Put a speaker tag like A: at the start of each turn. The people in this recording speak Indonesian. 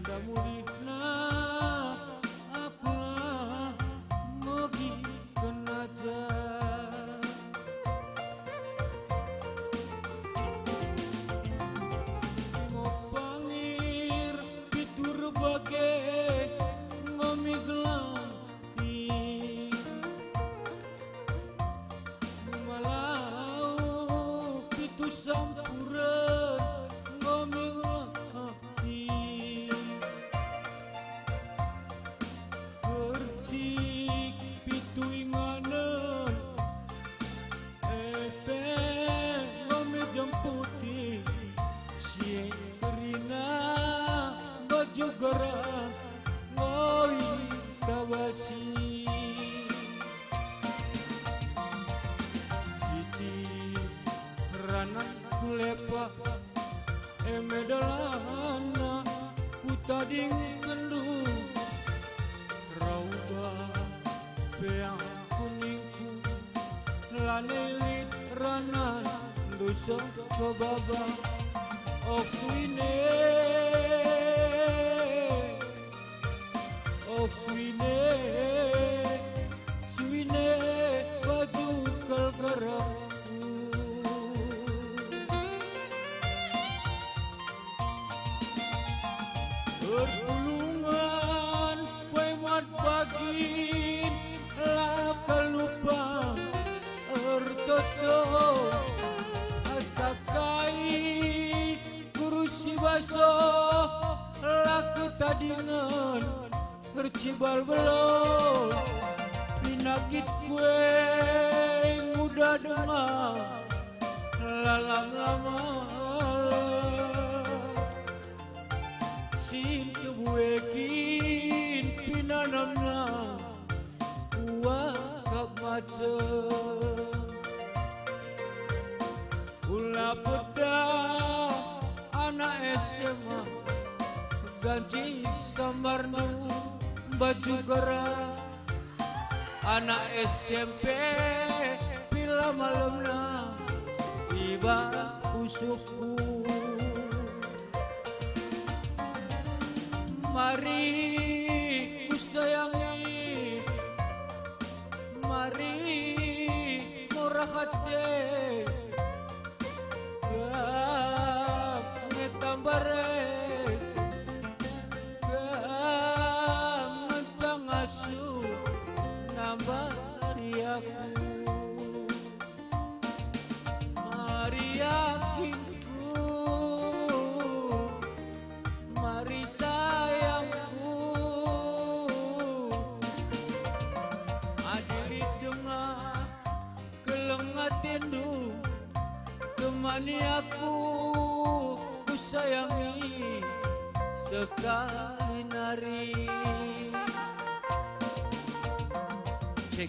A: Tanda mulihna akulah mugi kenaja ngopangir pitur bage ngomiglanti malau pitu sampuran ngomiglanti percik pitu inganan jemputi si kerina baju gerah ngoi kawasi siti ranan kulepa medalana kutading kendu rauba peang kuningku lanelit ranan dosa kebaba okswine swine baju kalkaraku berpulungan wemat bagin lah kelupang ertoto sakai kurusi baso laku tadingan tercibal belum pinakit kue muda dengar lalang lama sin kebuekin pinanamna uang macem Ula peda anak SMA ganci samarnu baju gerah anak SMP pila malamna tiba usukku mari ku sayangi mari murah hati ngetambare mencang asu nambari aku mari yakinku mari sayangku adili dengar kelengatindu temani aku ku sayangi sekali nari cek